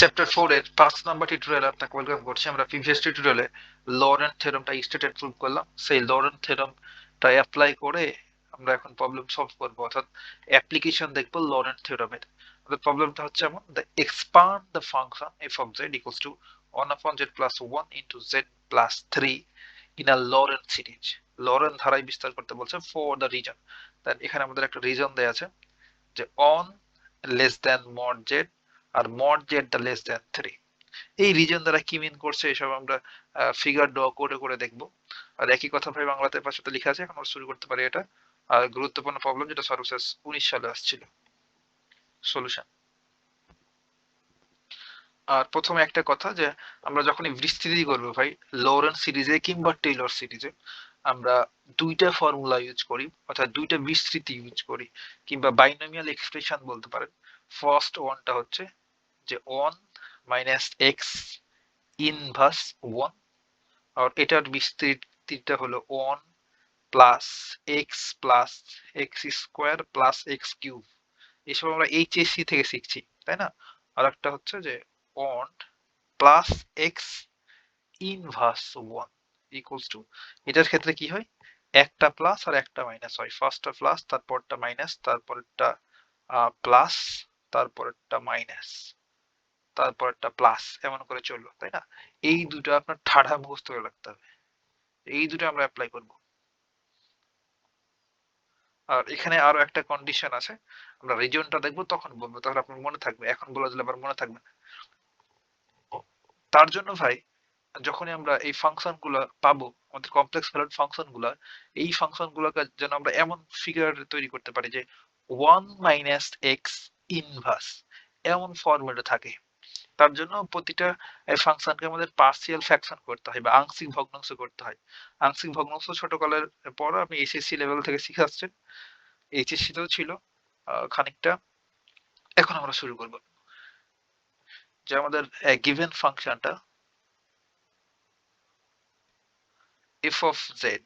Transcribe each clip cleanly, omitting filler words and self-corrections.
Chapter 4 এর 5 number টিউটোরিয়ালে আপনাকে ওয়েলকাম করছি। আমরা প্রিভিয়াস টিউটোরিয়ালে লরেন্ট থিওরেমটা স্টেটেড প্রুভ করলাম। সেই লরেন্ট থিওরেমটা অ্যাপ্লাই করে আমরা এখন প্রবলেম সলভ করব, অর্থাৎ অ্যাপ্লিকেশন দেখব লরেন্ট থিওরেমের। আমাদের প্রবলেমটা হচ্ছে এমন, the expand the function F of Z equals two 1/z plus 1 into Z plus 3 in a Laurent series. Laurent ধারায় বিস্তার করতে বলছে ফর দ্য রিজন। দেন এখানে আমাদের একটা রিজন দেয়া আছে যে one less than mod z আর mod z the less than 3। এই রিজন দ্বারা কি মিন করছে এসব আমরা ফিগার ড্র করে করে দেখবো। আর একই কথা ভাই বাংলাতে পাশে তো লেখা আছে, এখন আমরা শুরু করতে পারি এটা। আর গুরুত্বপূর্ণ প্রবলেম যেটা সর্বশেষ 19 সালে আসছিল। সলিউশন। আর প্রথমে একটা কথা যে আমরা যখনই বিস্তৃতি করবো ভাই লরেন্ট সিরিজে কিংবা টেইলর সিরিজে, আমরা দুইটা ফর্মুলা ইউজ করি, অর্থাৎ দুইটা বিস্তৃতি ইউজ করি, কিংবা বাইনোমিয়াল এক্সপ্রেশন বলতে পারেন। ফার্স্ট ওয়ানটা হচ্ছে যে 1 মাইনাস এক্স ইনভার্স 1, আর এটার বিস্তৃতিটা হলো 1 plus x plus x square plus x cube. এসব আমরা এইচএসসি থেকে শিখছি, তাই না? আর একটা হচ্ছে যে 1 plus x inverse 1 equals to, এটার ক্ষেত্রে কি হয়, একটা প্লাস আর একটা মাইনাস হয়। ফার্স্টটা প্লাস, তারপরটা মাইনাস, তারপরটা প্লাস, তারপরটা মাইনাস, তারপর একটা প্লাস, এমন করে চললো, তাই না? এই দুটো আপনার ঠাড়া মুখস্থ করে রাখতে হবে। এই দুটো আমরা অ্যাপ্লাই করব। আর এখানে আরো একটা কন্ডিশন আছে, আমরা রিজনটা দেখবো তখন বলবো, তাহলে আপনার মনে থাকবে, এখন বলে দিলে আবার মনে থাকবে না। তার জন্য ভাই যখনই আমরা এই ফাংশন গুলা পাবো, আমাদের কমপ্লেক্স ভ্যালুড ফাংশন গুলা, এই ফাংশন গুলোকে যেন আমরা এমন ফিগার তৈরি করতে পারি যে 1 মাইনাস এক্স ইনভার্স, এমন ফরম্যাটে থাকে। তার জন্য প্রতিটা ফাংশনকে আমাদের পার্সিয়াল ফ্র্যাকশন করতে হয় বা আংশিক ভগ্নাংশ করতে হয়। আংশিক ভগ্নাংশ ছোটকালের পর আপনি এসএসসি লেভেল থেকে শিখে আসছেন, এইচএসসি তেও ছিল খানিকটা। এখন আমরা শুরু করব যে আমাদের গিভেন ফাংশনটা F of Z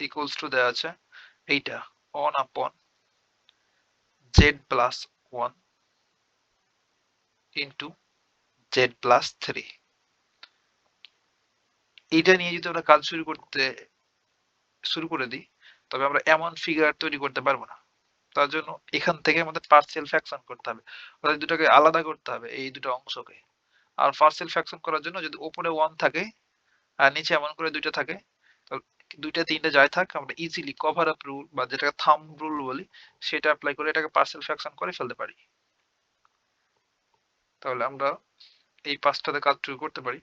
equals two দেওয়া আছে এইটা 1 আপন Z plus 1 into Z plus 3। এইটা নিয়ে যদি আমরা কাজ শুরু করে দিই, তবে আমরা এমন ফিগার তৈরি করতে পারবো না। তার জন্য এখান থেকে আমাদের পার্সিয়াল ফ্র্যাকশন করতে হবে, অর্থাৎ দুটাকে আলাদা করতে হবে, এই দুটো অংশকে। আর পার্সিয়াল ফ্র্যাকশন করার জন্য যদি উপরে 1 থাকে আর নিচে এমন করে দুইটা থাকে, তাহলে দুইটা তিনটা যাই থাক, আমরা ইজিলি কভার আপ রুল বা যেটাকে থাম্ব রুল বলি, সেটা অ্যাপ্লাই করে এটাকে পার্সিয়াল ফ্র্যাকশন করে ফেলতে পারি। তাহলে আমরা এই পাঁচটাতে কাজ শুরু করতে পারি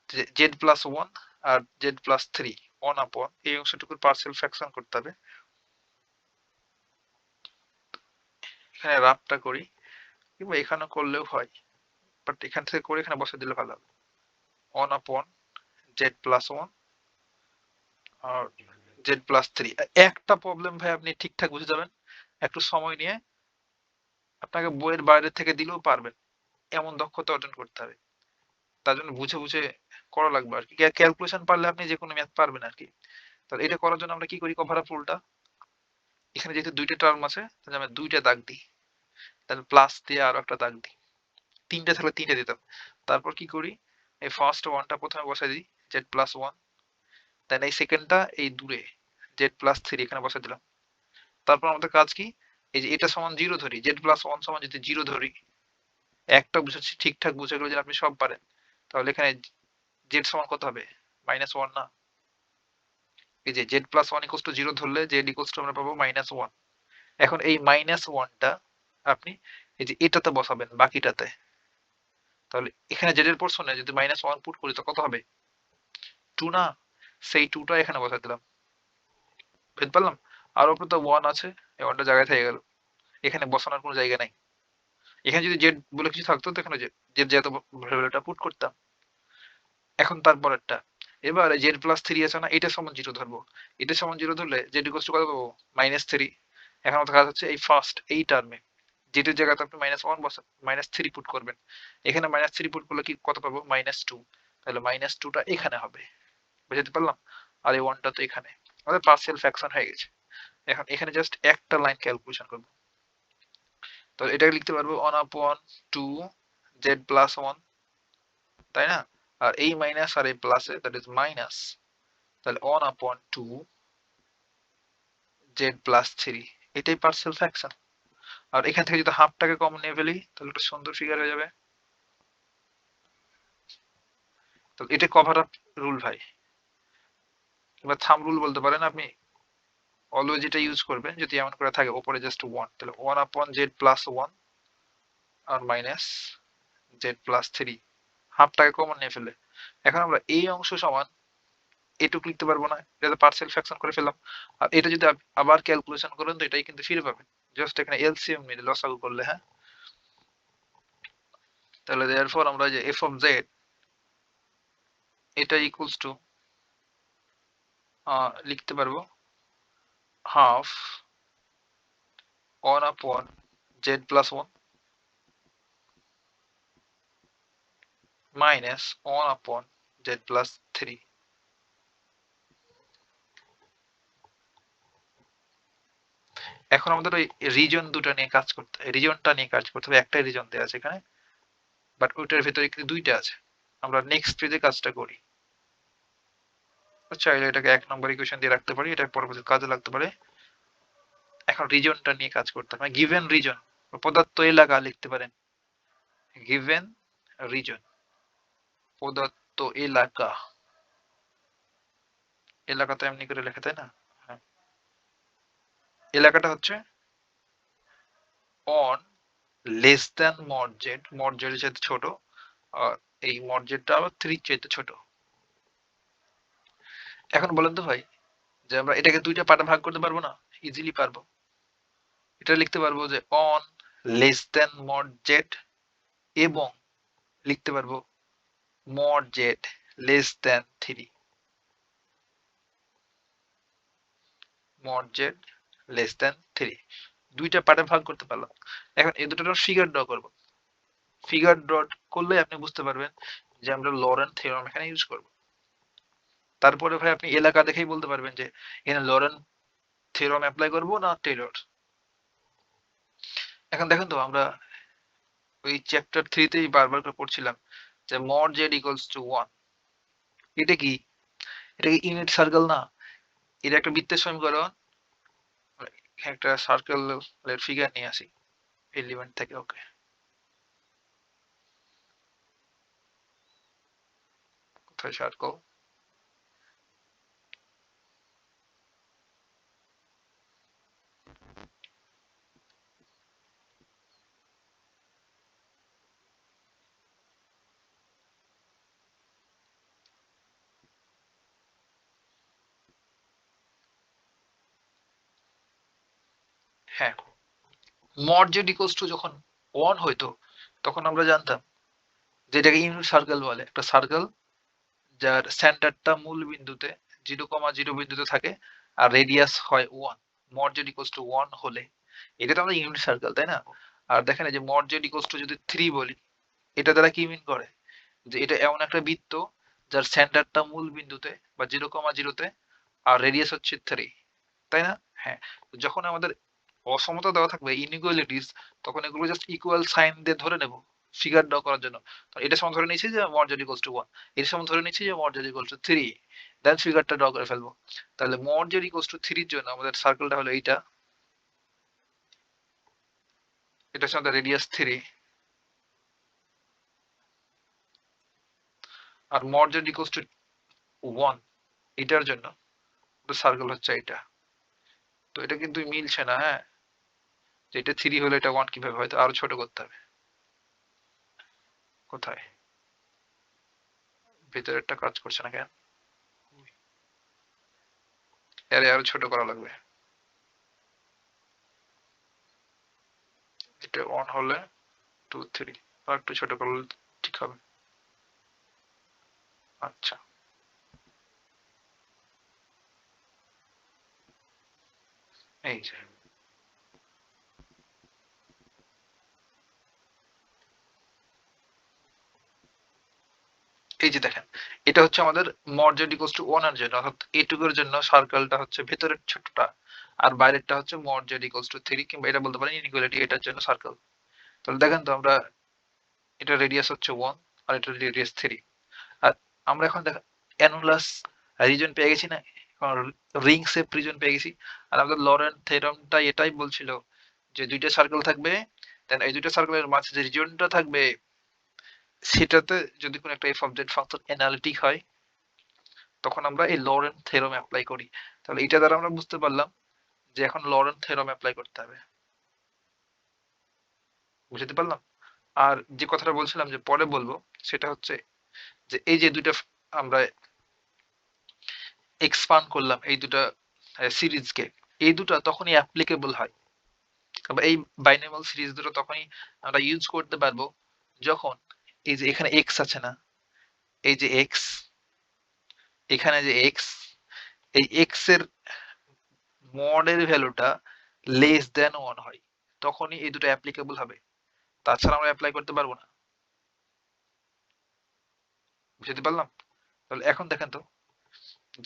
যে জেড প্লাস 1 আর জেড প্লাস 3 1 আপন এই অংশটুকুর পার্সিয়াল ফ্র্যাকশন করতে হবে। এখানে রাফটা করি, কিংবা এখানে করলেও হয়, বাট এখান থেকে করে এখানে বসে দিলে ভালো হবে। 1 আপন জেড প্লাস 1 আর জেড প্লাস 3। একটা প্রবলেম ভাই আপনি ঠিকঠাক বুঝে যাবেন, একটু সময় নিয়ে, আপনাকে বইয়ের বাইরে থেকে দিলেও পারবেন, এমন দক্ষতা অর্জন করতে হবে। তার জন্য বুঝে বুঝে করা লাগবে আর কি। ক্যালকুলেশন পারলে আপনি যে কোনো ম্যাথ পারবেন আর কি। তাহলে এটা করার জন্য আমরা কি করি, কভার আপ রুলটা, এখানে যেহেতু দুইটা টার্ম আছে তাহলে আমরা দুইটা দাগ দিই, তাহলে প্লাস দিয়ে আরো একটা দাগ দিই, তিনটে থাকলে তিনটে দিতাম। তারপর কি করি, এই ফার্স্ট ওয়ানটা প্রথমে বসাই দিই জেড প্লাস 1, দেন এই সেকেন্ডটা এই দূরে জেড প্লাস 3 এখানে বসাই দিলাম। তারপর আমাদের কাজ কি, এই যে এটা সমান 0 ধরি, জেড প্লাস 1 সমান যদি 0 ধরি, একটা বুঝেছি ঠিকঠাক বুঝে গেলে যে আপনি সব পারেন, তাহলে এখানে জেড সমান কত হবে, -1 না? এই যে জেড প্লাস 1 ইকুয়ালস টু 0 ধরলে জেড ইকুয়ালস টু আমরা পাবো -1। এখন এই -1টা আপনি এই যে এটাতে বসাবেন বাকিটাতে, তাহলে এখানে জেড এর পোরশনে যদি -1 পুট করি তো কত হবে, 2 না? সেই 2টা এখানে বসাই দিলাম, বুঝতে পারলাম? আর উপরে তো 1 আছে, এই 1টা জায়গায় থেকে গেল, এখানে বসানোর কোনো জায়গা নাই। এখানে যদি জেড বলে কিছু থাকতো তো এখানে জেড যেহেতু ভ্যালুটা পুট করতাম। এখন তারপরেরটা, এবার জেড প্লাস 3 আছে না, এটা সমান 0 ধরবো, এটা সমান 0 ধরলে জেড ইকুয়ালস টু কত পাবো, -3। এখন আমাদের কাজ হচ্ছে এই ফার্স্ট এই টার্মে জেড এর জায়গাতে আপনি -1 বসা -3 পুট করবেন, এখানে -3 পুট করলে কি কত পাবো, -2। তাহলে -2টা এখানে হবে, বুঝতে পারলাম? আর এই 1টা তো এখানে, আমাদের পার্সিয়াল ফ্র্যাকশন হয়ে গেছে। এখন এখানে জাস্ট একটা লাইন ক্যালকুলেশন করবো, তাহলে এটাকে লিখতে পারবো 1/2 জেড প্লাস 1 তাই না? আর এই মাইনাস আর এই প্লাসে দ্যাট ইজ মাইনাস, তাহলে 1/2 জেড প্লাস 3, এটাই পার্সেল ফ্র্যাকশন। আর এখান থেকে যদি হাফটাকে কমন নিয়ে ফেলি তাহলে একটা সুন্দর ফিগার হয়ে যাবে। তো এটা কভার আপ রুল ভাই, এবার থাম রুল বলতে পারেন আপনি। অলওয়েজ এটা ইউজ করবেন যদি এমন করে থাকে উপরে জাস্ট 1, তাহলে 1/z+1 আর মাইনাস z+3, হাফটাকে কমন নিয়ে ফেলে। এখন আমরা এই অংশ সমান এটুকু লিখতে পারবো না, এটা তো পার্সেল ফ্র্যাকশন করে ফেললাম। আর এটা যদি আবার ক্যালকুলেশন করেন তো এটাই কিন্তু ফিরে পাবেন, জাস্ট এখানে এলসিএম নিলে লসাগু করলে। হ্যাঁ, তাহলে দেয়ারফর আমরা যে এফ অফ জেড এটা ইকুয়ালস টু লিখতে পারবো হাফ 1/z+1 মাইনাস 1/z+3। এখন আমাদের ওই রিজন দুটো নিয়ে কাজ করতে হবে, রিজনটা নিয়ে কাজ করতে হবে। একটাই রিজন দেওয়া আছে এখানে, বাট ওইটার ভিতরে কিন্তু দুইটা আছে। আমরা নেক্সট পেজে কাজটা করি। চাইলে এটাকে 1 নম্বর ইকুয়েশন দিয়ে রাখতে পারি, এটা পরবর্তী কাজে লাগতে পারে। এখন রিজনটা নিয়ে কাজ করতে হবে, গিভেন রিজন, প্রদত্ত এলাকা লিখতে পারেন, গিভেন রিজন, প্রদত্ত এলাকা। এলাকা তো এমনি করে লেখা, তাই না? হ্যাঁ, এলাকাটা হচ্ছে on less than mod Z এর চাইতে ছোট, আর এই মড জেডটা আবার 3 এর চাইতে ছোট। এখন বলেন তো ভাই, যে আমরা এটাকে দুইটা পার্টে ভাগ করতে পারবো না? ইজিলি পারবো। এটা লিখতে পারবো যে one less than mod Z, এবং লিখতে পারবো mod Z less than 3, mod Z less than 3, দুইটা পার্টে ভাগ করতে পারলাম। এখন এই দুটোর ফিগার ড্র করব। ফিগার ড্র করলে আপনি বুঝতে পারবেন যে আমরা লরেন্ট থিওরেম এখানে ইউজ করব। তারপরে ভাই আপনি এলাকা দেখেই বলতে পারবেন যে এখানে লরেন্ট থিওরেম অ্যাপ্লাই করব না টেলর। এখন দেখেন তো, আমরা ওই চ্যাপ্টার 3 তেই বারবার করে পড়ছিলাম যে মড জেড ইকুয়ালস টু 1। এটা কি? এটা কি ইউনিট সার্কেল না? এটা একটা বৃত্তের সমীকরণ। একটা সার্কেলের ফিগার নিয়ে আসি এলিমেন্ট থেকে। ওকে, কোথায় সার্কেল? হ্যাঁ, মড জেড ইকুয়ালস টু যখন 1 হইতো তখন আমরা জানতাম যে এটাকে ইউনিট সার্কেল বলে। একটা সার্কেল যার সেন্টারটা মূল বিন্দুতে 0,0 বিন্দুতে থাকে আর রেডিয়াস হয় 1। মড জেড ইকুয়ালস টু 1 হলে এটা তো আমরা ইউনিট সার্কেল, তাই না? আর দেখেন এই যে মড জেড ইকুয়ালস টু যদি 3 বলি, এটা দ্বারা কি মিন করে যে এটা এমন একটা বৃত্ত যার সেন্টারটা মূল বিন্দুতে বা 0,0-তে আর রেডিয়াস হচ্ছে 3, তাই না? হ্যাঁ, যখন আমাদের অসমতা দেওয়া থাকবে ইনইকুয়ালিটিস, তখন এগুলো জাস্ট ইকুয়াল সাইন দিয়ে ধরে নেব ফিগার ড্র করার জন্য। তো এটা সমান ধরে নিয়েছি যে মড জেড ইকুয়ালস টু 1, এর সমান ধরে নিয়েছি যে mod z equals to 3, then ফিগারটা ড্র করে ফেলবো। তাহলে মড জেড ইকুয়ালস টু 3 এর জন্য আমাদের সার্কেলটা হলো এইটা, এটা হচ্ছে আমাদের রেডিয়াস 3। আর মড জেড ইকুয়ালস টু 1 এটার জন্য সার্কেল হচ্ছে এটা। তো এটা কিন্তু মিলছে না। হ্যাঁ, যে এটা 3 হলে এটা 1 কিভাবে হয়? তো আরো ছোট করতে হবে। কোথায়? ভেতরেরটা কাজ করছে না কেন? আরে আরো ছোট করা লাগবে। এটা 1 হলে 2 3 আর একটু ছোট করলে ঠিক হবে। আচ্ছা, এই যে এই যে দেখেন, এটা হচ্ছে আমাদের মড জেড ইকুয়ালস টু 1 এর জন্য, অর্থাৎ এইটুকুর জন্য সার্কেলটা হচ্ছে ভেতরের ছোটটা, আর বাইরেরটা হচ্ছে মড জেড ইকুয়ালস টু 3, কিংবা এটা বলতে পারেন ইনইকুয়ালিটি, এটার জন্য সার্কেল। তাহলে দেখেন তো, আমরা এটা রেডিয়াস হচ্ছে 1 আর এটা রেডিয়াস 3, আর আমরা এখন দেখো অ্যানুলাস রিজন পেয়ে গেছি না, রিং শেপ রিজন পেয়ে গেছি। আর আমাদের লরেন্ট থিওরেমটা এটাই বলছিল যে দুইটা সার্কেল থাকবে, দেন এই দুইটা সার্কেলের মাঝে যে রিজনটা থাকবে সেটাতে যদি কোনো একটা F of Z function analytic হয় তখন আমরা এই লরেন্ট থিওরেম অ্যাপ্লাই করি। তাহলে এটা দ্বারা আমরা বুঝতে পারলাম যে এখন লরেন্ট থিওরেম অ্যাপ্লাই করতে হবে। বুঝতে পারলাম? আর যে কথাটা বলছিলাম যে পরে বলবো সেটা হচ্ছে যে এই যে দুইটা আমরা এক্সপান্ড করলাম এই দুটা সিরিজকে, এই দুটা তখনই অ্যাপ্লিকেবল হয়, এই বাইনোমিয়াল সিরিজ দুটো তখনই আমরা ইউজ করতে পারবো যখন এই যে এখানে এক্স আছে না, এই যে এক্স, এখানে যে এক্স, এই এক্স এর মডের ভ্যালুটা লেস দেন 1 হয়, তখনই এই দুটো অ্যাপ্লিকেবল হবে, তাছাড়া আমরা অ্যাপ্লাই করতে পারবো না। বুঝতে পারলাম? তাহলে এখন দেখেন তো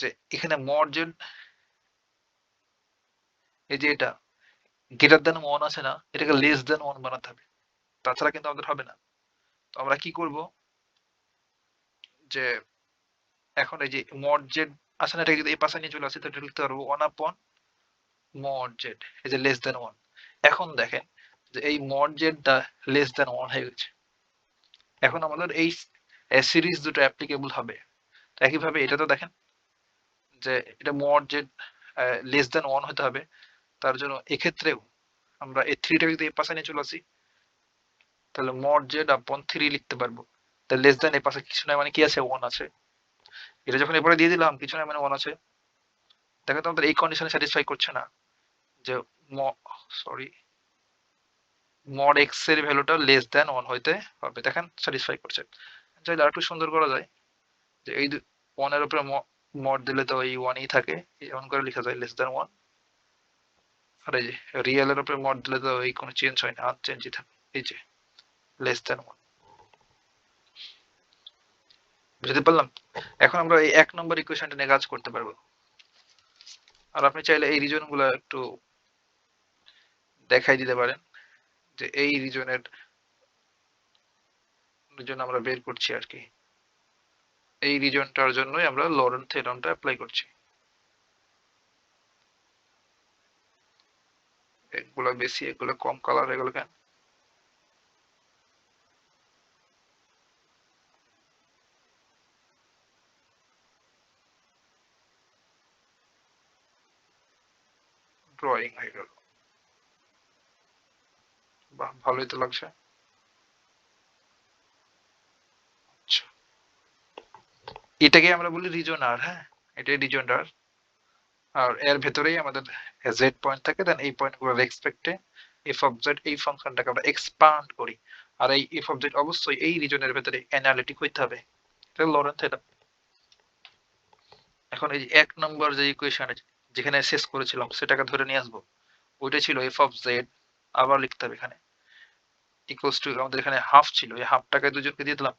যে এখানে মর্জেন এই যে এটা গ্রেটার দেন 1 আছে না, এটাকে লেস দেন 1 বানাতে হবে, তাছাড়া কিন্তু আমাদের হবে না। তো আমরা কি করব যে এখন এই যে মড জেড আছে না, এটাকে যদি এই পাশে নিয়ে চলে আসি তো এটা লিখতে পারবো 1 আপন মড জেড, এই যে লেস দেন 1। এখন দেখেন যে এই মড জেডটা লেস দেন 1 হয়ে গেছে, এখন আমাদের এই সিরিজ দুটো অ্যাপ্লিকেবল হবে। তো একইভাবে এটা তো দেখেন যে এটা মড জেড লেস দেন 1 হতে হবে, তার জন্য এক্ষেত্রেও আমরা এই 3টাকে যদি এই পাশে নিয়ে চলে আসি তাহলে মড জেড আপন 3 লিখতে পারবো। তাহলে লেস দেন এই পাশে কিছু নাই মানে কি আছে, 1 আছে। এটা যখন এরপরে দিয়ে দিলাম কিছু নাই মানে 1 আছে। দেখো তো আমাদের এই কন্ডিশনে স্যাটিসফাই করছে না যে সরি মড এক্স এর ভ্যালুটা লেস দেন 1 হইতে হবে, দেখেন স্যাটিসফাই করছে। চাইলে আরেকটু সুন্দর করা যায় যে এই 1 এর উপরে মড দিলে তো এই 1 ই থাকে, এমন করে লেখা যায় লেস দেন 1। আর এই যে রিয়েল এর উপরে মড দিলে তো এই কোনো চেঞ্জ হয় না, আনচেঞ্জই থাকে, এই যে লেস দেন 1। বুঝতে পারলাম? এখন আমরা এই 1 নম্বর ইকুয়েশনটা নিয়ে কাজ করতে পারবো। আর আপনি চাইলে এই রিজন গুলো একটু দেখাই দিতে পারেন যে এই রিজন আমরা বের করছি আর কি, এই রিজনটার জন্যই আমরা লরেন্ট থিওরেমটা অ্যাপ্লাই করছি। এগুলো বেশি, এগুলো কম কালার, এগুলো কেন? ড্রয়িং হয়ে গেল, বাহ ভালোই তো লাগছে। আচ্ছা, এটাকে আমরা বলি রিজন আর, হ্যাঁ এটাই রিজন আর। আর এর ভেতরেই আমাদের জেড পয়েন্ট থাকে, দেন এই পয়েন্ট গুলোর রেসপেক্টে এফ অফ জেড এই ফাংশনটাকে আমরা এক্সপান্ড করি। আর এই এফ অফ জেড অবশ্যই এই রিজনের ভেতরে অ্যানালিটিক হইতে হবে, এটা লরেন্ট থিওরেম। এখন এই 1 নম্বর যে ইকুয়েশন যেখানে শেষ করেছিলাম সেটাকে ধরে নিয়ে আসবো, ওইটা ছিল এফ অফ জেড, আবার লিখতে হবে এখানে ইকুয়ালস টু, আমাদের এখানে হাফ ছিল, এই হাফটাকে দুজনকে দিয়ে দিলাম,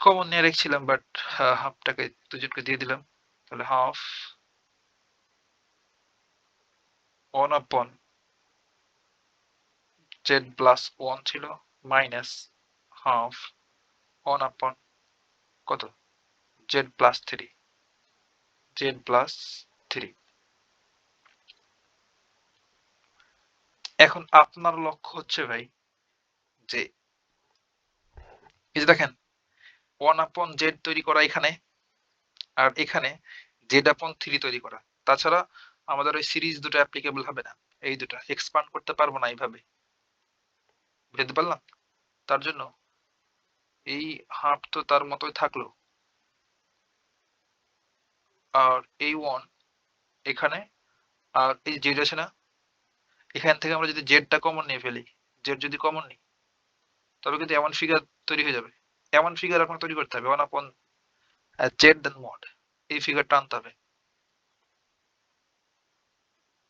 কমন নিয়ে রেখেছিলাম বাট হাফটাকে দুজনকে দিয়ে দিলাম, তাহলে হাফ 1 আপন জেড প্লাস 1 ছিল মাইনাস হাফ 1 আপন কত জেড প্লাস 3, জেড প্লাস 3। এখন আপনার লক্ষ্য হচ্ছে ভাই যে এই যে দেখেন 1 আপন জেড তৈরি করা এখানে, আর এখানে জেড আপন 3 তৈরি করা, তাছাড়া আমাদের ওই সিরিজ দুটো অ্যাপ্লিকেবল হবে না, এই দুটো এক্সপান্ড করতে পারবো না এইভাবে। বুঝতে পারলাম? তার জন্য এই হাফ তো তার মতোই থাকলো, আর এই 1 এখানে, আর এই জেড আছে না, এখান থেকে আমরা যদি জেডটা কমন নিয়ে ফেলি, জেড যদি কমন নিই তবে কিন্তু এমন ফিগার তৈরি হয়ে যাবে, এমন ফিগার আপনাকে তৈরি করতে হবে 1 আপন জেড দেন মড, এই ফিগারটা আনতে হবে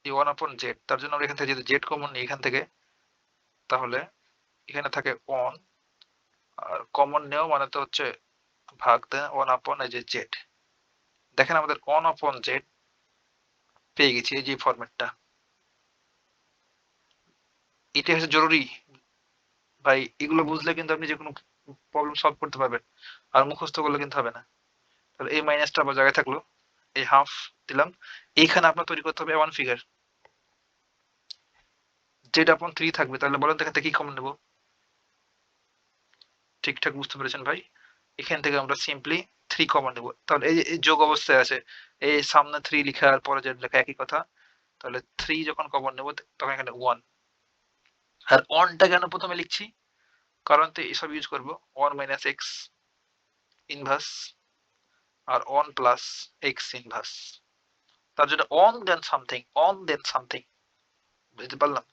এই 1 আপন জেড। তার জন্য আমরা এখান থেকে যদি জেড কমন নিই এখান থেকে, তাহলে এখানে থাকে 1, আর কমন নেও মানে তো হচ্ছে ভাগ দেন 1 আপন এই যে জেড। দেখেন আমাদের 1 আপন জেড পেয়ে গেছি, এই যে ফরম্যাটটা, এটা হচ্ছে জরুরি ভাই। এগুলো বুঝলে কিন্তু আপনি যে কোনো প্রবলেম সলভ করতে পারবেন, আর মুখস্থ করলে কিন্তু হবে না। তাহলে এই মাইনাসটা আবার জায়গায় থাকলো, এই হাফ দিলাম। এইখানে আপনার তৈরি করতে হবে ওয়ান ফিগার, যেটা আপন 3 থাকবে। তাহলে বলেন তো এখান থেকে কি কমন নেব? ঠিকঠাক বুঝতে পেরেছেন ভাই? এখান থেকে আমরা সিম্পলি 3 কমন নেব। তাহলে এই যে এই যোগ অবস্থায় আছে, এই সামনে 3 লেখা আর পরে z লেখা একই কথা। তাহলে 3 যখন কমন নেব তখন এখানে 1। আর 1 টা কেন প্রথমে লিখছি? কারণ তো এসব ইউজ করব 1 মাইনাস x ইনভার্স আর 1 প্লাস x ইনভার্স। তার জন্য one then something, one then something, বুঝতে পারলাম?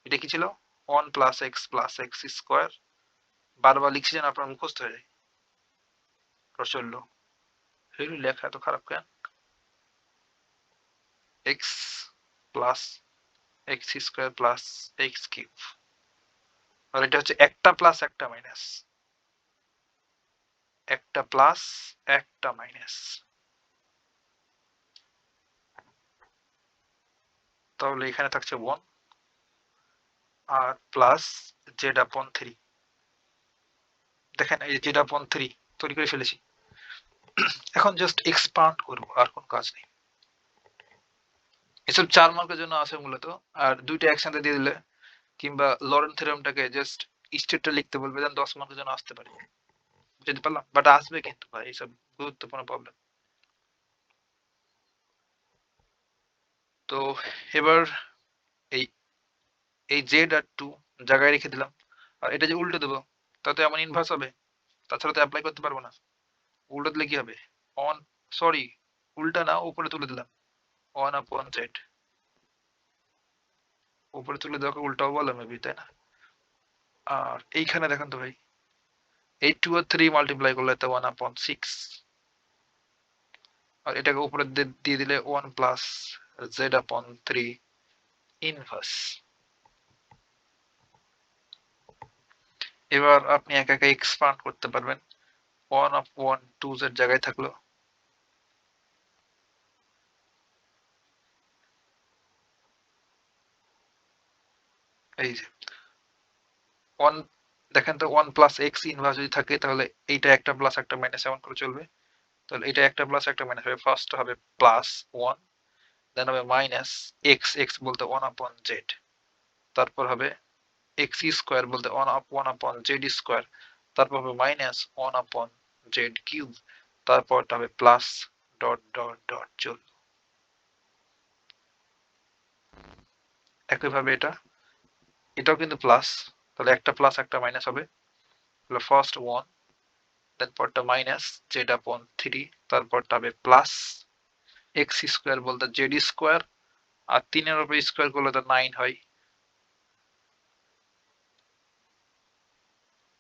এটা কি ছিল? 1 প্লাস x স্কোয়ার। বারবার লিখছি যেন আপনার মুখস্থ হয়ে যায়। প্রচন্ড লেখা এত খারাপ কেন? x plus x square plus x cube. আর এটা হচ্ছে একটা প্লাস একটা মাইনাস, একটা প্লাস একটা মাইনাস। তাহলে এখানে থাকছে 1 আর প্লাস জেড আপন 3। দেখেন এই জেড আপন 3 তৈরি করে ফেলেছি। এখন জাস্ট এক্সপান্ড করব, আর কোন কাজ নেই। এসব 4 মার্কের জন্য আছে মূলত। আর দুইটা একসাথে দিয়ে দিলে কিংবা লরেন্ট থিওরেমটাকে জাস্ট স্টেটটা লিখতে বলবে, দেন 10 মার্কের জন্য আসতে পারে। বুঝতে পারলাম? বাট আসবে কিন্তু ভাই, এইসব গুরুত্বপূর্ণ প্রবলেম। তো এবার এই এই জেড আর 2 জায়গায় রেখে দিলাম। আর এটা যে উল্টে দেবো তাতে এমন ইনভার্স হবে, তাছাড়া তো অ্যাপ্লাই করতে পারবো না। উল্টো দিলে কি হবে? অন, সরি, উল্টা না, উপরে তুলে দিলাম 1 আপন জেড। উপরে তুলে দেওয়াকে উল্টাও বলে মেবি, তাই না? আর এইখানে দেখেন তো ভাই, এই 2 আর 3 মাল্টিপ্লাই করলে তো 1 আপন 6। আর এটাকে উপরে দিয়ে দিলে 1 প্লাস জেড আপন 3 ইনভার্স। এবার আপনি একা একা এক্সপান্ড করতে পারবেন। 1 আপন 2 জেড জায়গায় থাকলো, এই যে 1, দেখেন তো 1 প্লাস এক্স ইনভার্স যদি থাকে তাহলে এইটা একটা প্লাস একটা মাইনাস এমন করে চলবে। তাহলে এটা একটা প্লাস একটা মাইনাস হবে। ফার্স্ট হবে প্লাস 1, দেন হবে মাইনাস এক্স, এক্স বলতে 1 আপন জেড, তারপর হবে এক্স স্কোয়ার বলতে 1 আপন জেড স্কোয়ার, তারপর হবে মাইনাস 1 আপন জেড কিউব, তারপরটা হবে প্লাস ডট ডট ডট চল। একইভাবে এটাও কিন্তু প্লাস, তাহলে একটা প্লাস একটা মাইনাস হবে। তাহলে ফার্স্ট 1, দেন পরটা মাইনাস জেড আপন 3, তারপরটা হবে প্লাস এক্স স্কোয়ার বলতে জেড স্কোয়ার, আর 3 এর উপর স্কোয়ার করলে তো 9 হয়,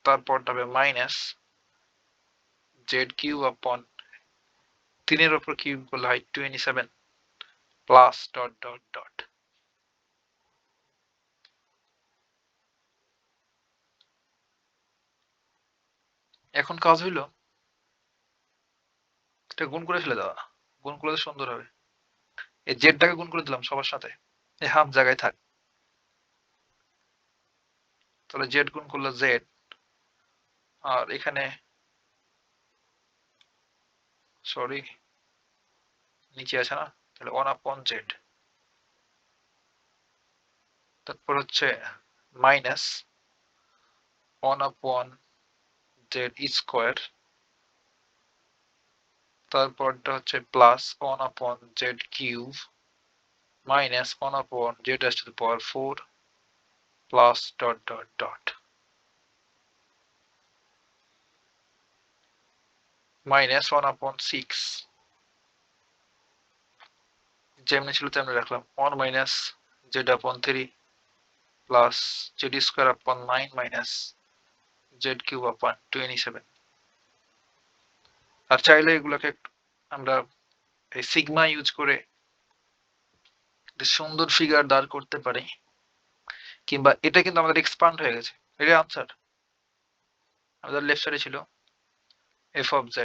তারপরটা হবে মাইনাস জেড কিউব আপন 3 এর উপর কিউব করলে হয় 27 প্লাস ডট ডট ডট। এখন কাজ হইলো এটা গুণ করে ফেলে দেওয়া। গুণ করলে সুন্দর হবে। এই জেডটাকে গুণ করে দিলাম সবার সাথে, এই হাফ জায়গায় থাক। তাহলে জেড গুণ করলে জেড, আর এখানে সরি নিচে আছে না, তাহলে 1 আপন জেড, তারপর হচ্ছে মাইনাস 1 আপন জেড স্কোয়ার, তারপরটা হচ্ছে প্লাস 1 আপন Z cube minus 1 upon z raised to the power 4 plus dot dot dot minus 1 upon 6 যেমনি ছিল তেমনি রাখলাম 1 minus z upon 3 plus z square upon 9 minus z cube upon 27। আর চাইলে এগুলোকে আমরা এই সিগমা ইউজ করে সুন্দর ফিগার দাঁড় করতে পারি, কিংবা এটা কিন্তু আমাদের এক্সপান্ড হয়ে গেছে। এটা আনসার আমাদের লেফট সাইডে ছিল f of z,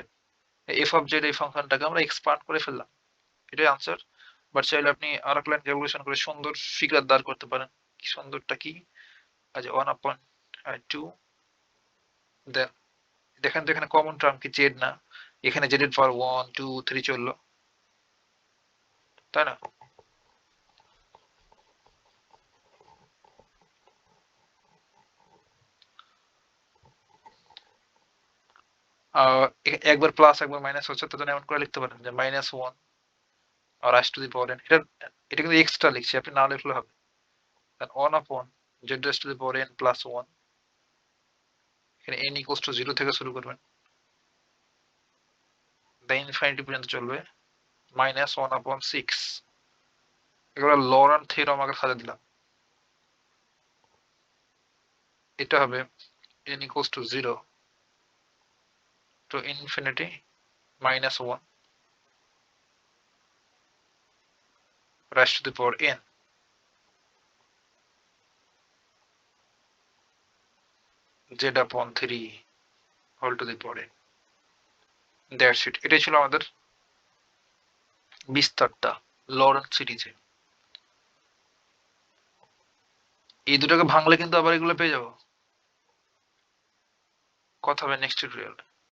f of z এই ফাংশনটাকে আমরা এক্সপান্ড করে ফেললাম, এটাই আনসার। বাট চাইলে আপনি আর এক লাইন ক্যালকুলেশন করে সুন্দর ফিগার দাঁড় করতে পারেন। কি সুন্দরটা কি? আজ 1 upon 2 দেন দেখেন তো এখানে কমন টার্ম কি জেড না, এখানে জেড এর পাওয়ার 1 2 3 চললো, তাই না? একবার প্লাস একবার মাইনাস হচ্ছে, তো এমন করে লিখতে পারেন যে -1 আর raise to the power n। এটা কিন্তু এক্সট্রা লিখছি, আপনি না লিখলে হবে। 1 upon z raised to the power n plus 1, এখানে n equals to 0 থেকে শুরু করবেন, দেন ইনফিনিটি পর্যন্ত চলবে, -1 upon 6। এগুলো লরেন্ট থিওরেম আগে সাজা দিলাম। এটা হবে n equals to 0 to infinity -1 raised to the power n z upon 3 whole to the power n। That's it. এটাই ছিল আমাদের বিস্তারটা লরেন্ট সিরিজে। এই দুটাকে ভাঙলে কিন্তু আবার এগুলো পেয়ে যাবো। কথা হবে নেক্সট টিউটোরিয়ালে।